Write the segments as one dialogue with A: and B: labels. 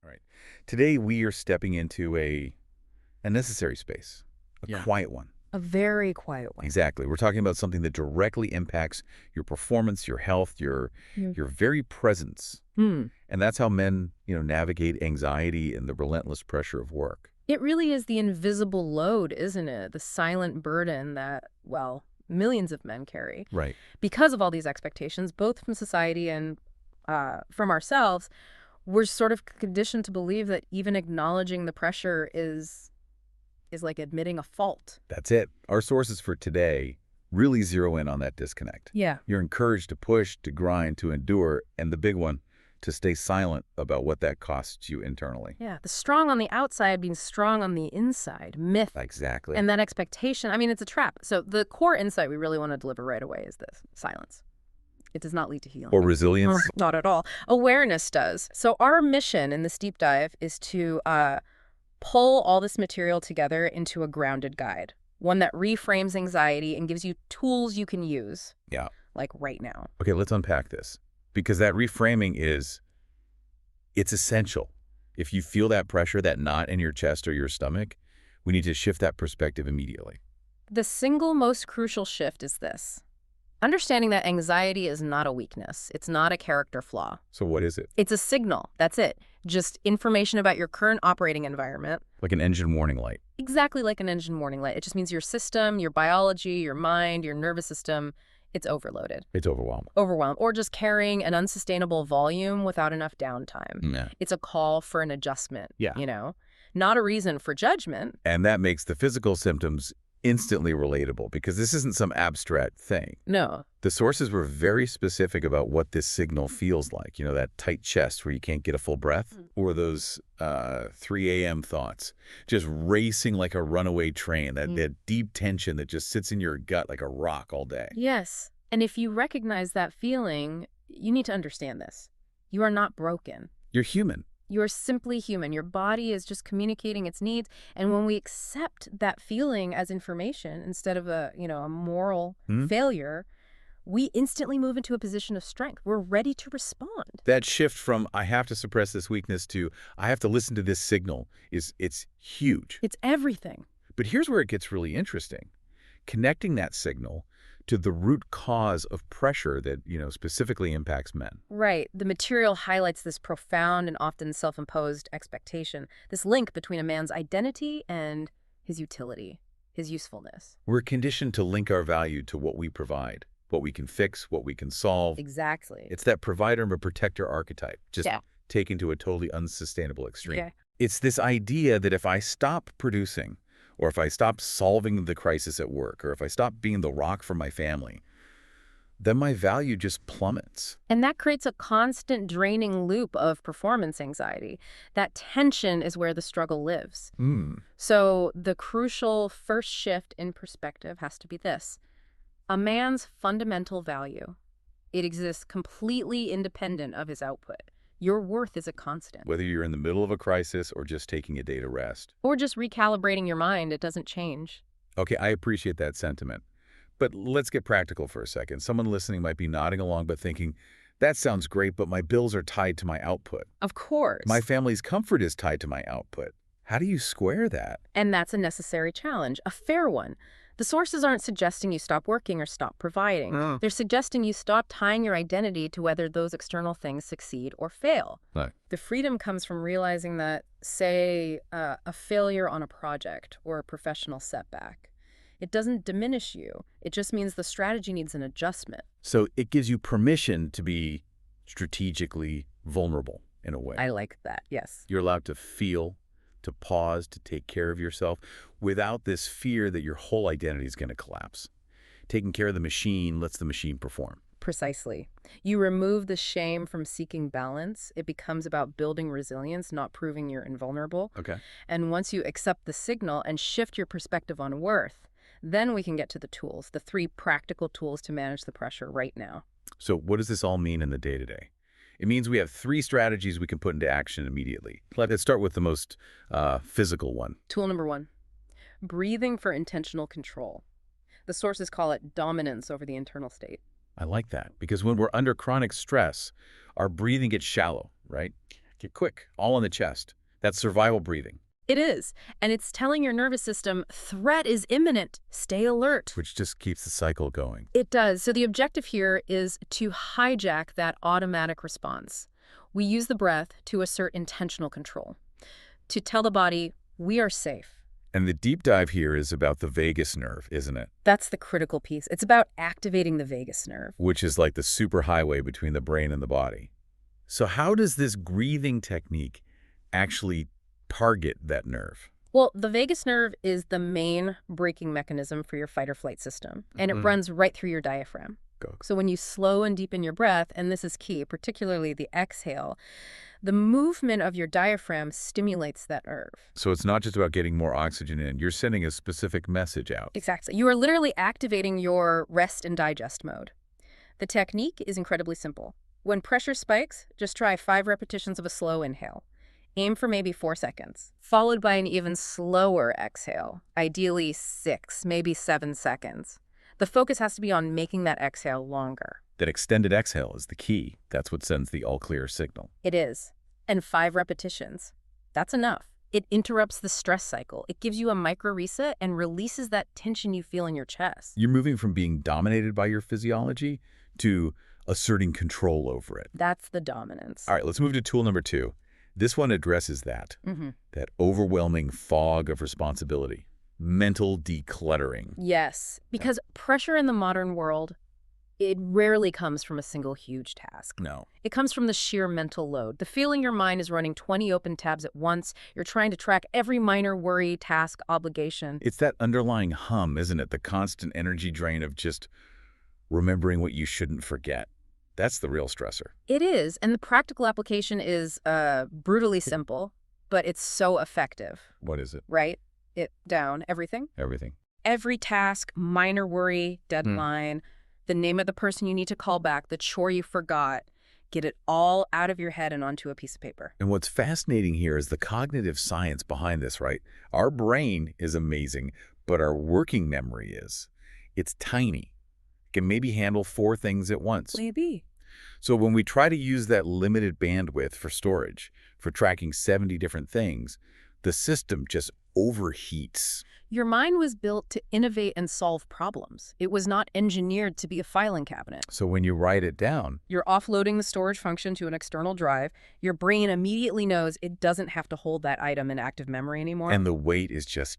A: Right. Today we are stepping into a necessary space, a
B: Yeah.
A: quiet one.
C: A very quiet one.
A: Exactly. We're talking about something that directly impacts your performance, your health,
C: Yeah.
A: your very presence.
C: Hmm.
A: And that's how men, navigate anxiety and the relentless pressure of work.
C: It really is the invisible load, isn't it? The silent burden that, well, millions of men carry.
A: Right.
C: Because of all these expectations, both from society and from ourselves, we're sort of conditioned to believe that even acknowledging the pressure is like admitting a fault.
A: That's it. Our sources for today really zero in on that disconnect.
C: Yeah.
A: You're encouraged to push, to grind, to endure, and the big one, to stay silent about what that costs you internally.
C: Yeah. The strong on the outside being strong on the inside. Myth.
A: Exactly.
C: And that expectation, I mean, it's a trap. So the core insight we really want to deliver right away is this: silence. It does not lead to healing.
A: Or resilience.
C: Not at all. Awareness does. So our mission in this deep dive is to pull all this material together into a grounded guide, one that reframes anxiety and gives you tools you can use.
A: Yeah.
C: Like right now.
A: Okay, let's unpack this. Because that reframing it's essential. If you feel that pressure, that knot in your chest or your stomach, we need to shift that perspective immediately.
C: The single most crucial shift is this: understanding that anxiety is not a weakness. It's not a character flaw.
A: So what is it?
C: It's a signal. That's it. Just information about your current operating environment.
A: Like an engine warning light.
C: Exactly like an engine warning light. It just means your system, your biology, your mind, your nervous system, it's overloaded.
A: It's overwhelmed.
C: Overwhelmed, or just carrying an unsustainable volume without enough downtime.
A: Yeah.
C: It's a call for an adjustment,
B: Yeah.
C: Not a reason for judgment.
A: And that makes the physical symptoms instantly relatable because this isn't some abstract thing.
C: No.
A: The sources were very specific about what this signal feels like. That tight chest where you can't get a full breath, or those 3 a.m. thoughts, just racing like a runaway train, that deep tension that just sits in your gut like a rock all day.
C: Yes. And if you recognize that feeling, you need to understand this. You are not broken.
A: You're human.
C: You're simply human. Your body is just communicating its needs. And when we accept that feeling as information instead of a moral failure, we instantly move into a position of strength. We're ready to respond.
A: That shift from I have to suppress this weakness to I have to listen to this signal it's huge.
C: It's everything.
A: But here's where it gets really interesting. Connecting that signal to the root cause of pressure that, specifically impacts men.
C: Right. The material highlights this profound and often self-imposed expectation, this link between a man's identity and his utility, his usefulness.
A: We're conditioned to link our value to what we provide, what we can fix, what we can solve.
C: Exactly.
A: It's that provider and protector archetype, just taken to a totally unsustainable extreme.
C: Yeah.
A: It's this idea that if I stop producing, or if I stop solving the crisis at work, or if I stop being the rock for my family, then my value just plummets.
C: And that creates a constant draining loop of performance anxiety. That tension is where the struggle lives. So the crucial first shift in perspective has to be this: a man's fundamental value. It exists completely independent of his output. Your worth is a constant.
A: Whether you're in the middle of a crisis or just taking a day to rest.
C: Or just recalibrating your mind, it doesn't change.
A: Okay, I appreciate that sentiment. But let's get practical for a second. Someone listening might be nodding along but thinking, that sounds great, but my bills are tied to my output.
C: Of course.
A: My family's comfort is tied to my output. How do you square that?
C: And that's a necessary challenge, a fair one. The sources aren't suggesting you stop working or stop providing.
A: No.
C: They're suggesting you stop tying your identity to whether those external things succeed or fail.
A: Right.
C: The freedom comes from realizing that, say, a failure on a project or a professional setback, it doesn't diminish you. It just means the strategy needs an adjustment.
A: So it gives you permission to be strategically vulnerable in a way.
C: I like that, yes.
A: You're allowed to feel, to pause, to take care of yourself without this fear that your whole identity is going to collapse. Taking care of the machine lets the machine perform.
C: Precisely. You remove the shame from seeking balance. It becomes about building resilience, not proving you're invulnerable.
A: Okay.
C: And once you accept the signal and shift your perspective on worth, then we can get to the tools, the 3 practical tools to manage the pressure right now.
A: So what does this all mean in the day-to-day? It means we have 3 strategies we can put into action immediately. Let's start with the most physical one.
C: Tool number 1, breathing for intentional control. The sources call it dominance over the internal state.
A: I like that because when we're under chronic stress, our breathing gets shallow, right? Get quick, all in the chest. That's survival breathing,
C: It is, and it's telling your nervous system, threat is imminent, stay alert.
A: which just keeps the cycle going.
C: It does. So the objective here is to hijack that automatic response. We use the breath to assert intentional control, to tell the body, we are safe.
A: And the deep dive here is about the vagus nerve, isn't it?
C: That's the critical piece. It's about activating the vagus nerve.
A: Which is like the superhighway between the brain and the body. So how does this breathing technique actually target that nerve?
C: Well, the vagus nerve is the main braking mechanism for your fight or flight system, and it runs right through your diaphragm.
A: Go.
C: So when you slow and deepen your breath, and this is key, particularly the exhale, the movement of your diaphragm stimulates that nerve.
A: So it's not just about getting more oxygen in. You're sending a specific message out.
C: Exactly. You are literally activating your rest and digest mode. The technique is incredibly simple. When pressure spikes, just try 5 repetitions of a slow inhale. Aim for maybe 4 seconds, followed by an even slower exhale, ideally 6, maybe 7 seconds. The focus has to be on making that exhale longer.
A: That extended exhale is the key. That's what sends the all-clear signal.
C: It is. And 5 repetitions. That's enough. It interrupts the stress cycle. It gives you a micro reset and releases that tension you feel in your chest.
A: You're moving from being dominated by your physiology to asserting control over it.
C: That's the dominance.
A: All right, let's move to tool number 2. This one addresses that overwhelming fog of responsibility, mental decluttering.
C: Yes, because pressure in the modern world, it rarely comes from a single huge task.
A: No.
C: It comes from the sheer mental load. The feeling your mind is running 20 open tabs at once. You're trying to track every minor worry, task, obligation.
A: It's that underlying hum, isn't it? The constant energy drain of just remembering what you shouldn't forget. That's the real stressor.
C: It is, and the practical application is brutally simple, but it's so effective.
A: What is it?
C: Write it down, everything.
A: Everything.
C: Every task, minor worry, deadline, the name of the person you need to call back, the chore you forgot. Get it all out of your head and onto a piece of paper.
A: And what's fascinating here is the cognitive science behind this, right? Our brain is amazing, but our working memory is. It's tiny. It can maybe handle 4 things at once.
C: Maybe.
A: So when we try to use that limited bandwidth for storage, for tracking 70 different things, the system just overheats.
C: Your mind was built to innovate and solve problems. It was not engineered to be a filing cabinet.
A: So when you write it down,
C: You're offloading the storage function to an external drive. Your brain immediately knows it doesn't have to hold that item in active memory anymore.
A: and the weight is just,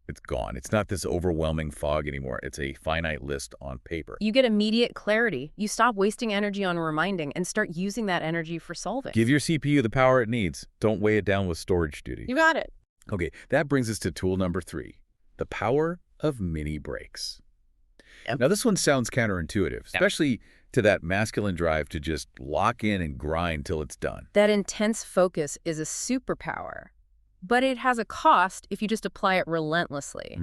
A: it's gone. It's not this overwhelming fog anymore. It's a finite list on paper.
C: You get immediate clarity. You stop wasting energy on reminding and start using that energy for solving.
A: Give your CPU the power it needs. Don't weigh it down with storage duty.
C: You got it.
A: Okay, that brings us to tool number 3, the power of mini breaks.
C: Yep.
A: Now, this one sounds counterintuitive, especially to that masculine drive to just lock in and grind till it's done.
C: That intense focus is a superpower, but it has a cost if you just apply it relentlessly.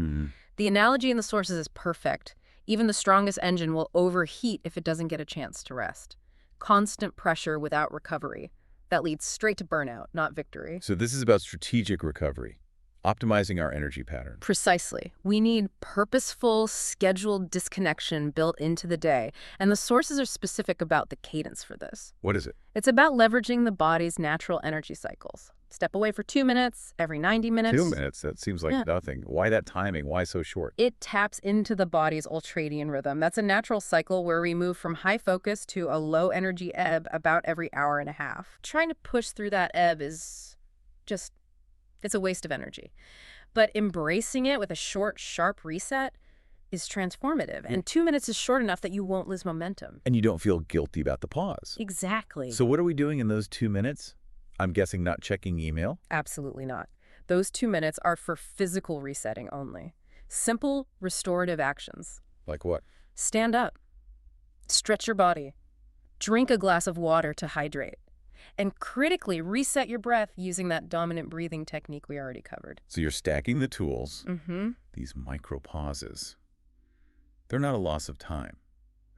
C: The analogy in the sources is perfect. Even the strongest engine will overheat if it doesn't get a chance to rest. Constant pressure without recovery. That leads straight to burnout, not victory.
A: So this is about strategic recovery, optimizing our energy pattern.
C: Precisely. We need purposeful, scheduled disconnection built into the day, and the sources are specific about the cadence for this.
A: What is it?
C: It's about leveraging the body's natural energy cycles. Step away for 2 minutes, every 90 minutes.
A: 2 minutes? That seems like nothing. Why that timing? Why so short?
C: It taps into the body's ultradian rhythm. That's a natural cycle where we move from high focus to a low energy ebb about every hour and a half. Trying to push through that ebb is just, it's a waste of energy. But embracing it with a short, sharp reset is transformative. And 2 minutes is short enough that you won't lose momentum.
A: And you don't feel guilty about the pause.
C: Exactly.
A: So what are we doing in those 2 minutes? I'm guessing not checking email?
C: Absolutely not. Those 2 minutes are for physical resetting only. Simple, restorative actions.
A: Like what?
C: Stand up. Stretch your body. Drink a glass of water to hydrate. And critically reset your breath using that dominant breathing technique we already covered.
A: So you're stacking the tools, these micro pauses. They're not a loss of time.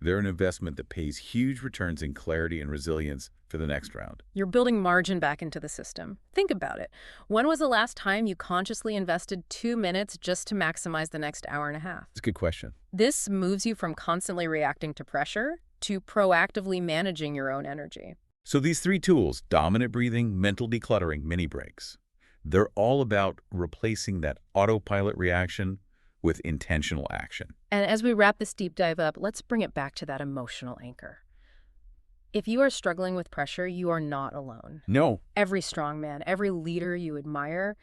A: They're an investment that pays huge returns in clarity and resilience for the next round.
C: You're building margin back into the system. Think about it. When was the last time you consciously invested 2 minutes just to maximize the next hour and a half?
A: That's a good question.
C: This moves you from constantly reacting to pressure to proactively managing your own energy.
A: So these three tools, dominant breathing, mental decluttering, mini breaks, they're all about replacing that autopilot reaction with intentional action.
C: And as we wrap this deep dive up, let's bring it back to that emotional anchor. If you are struggling with pressure, you are not alone.
A: No.
C: Every strongman, every leader you admire,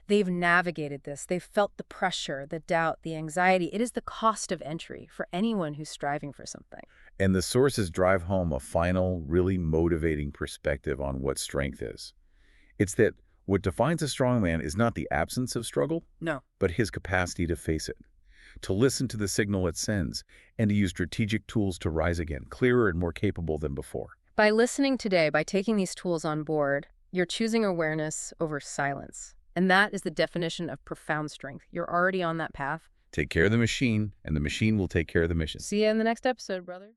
C: they've navigated this. They've felt the pressure, the doubt, the anxiety. It is the cost of entry for anyone who's striving for something.
A: And the sources drive home a final, really motivating perspective on what strength is. It's that what defines a strong man is not the absence of struggle,
C: No.
A: but his capacity to face it, to listen to the signal it sends, and to use strategic tools to rise again, clearer and more capable than before.
C: By listening today, by taking these tools on board, you're choosing awareness over silence. And that is the definition of profound strength. You're already on that path.
A: Take care of the machine, and the machine will take care of the mission.
C: See you in the next episode, brother.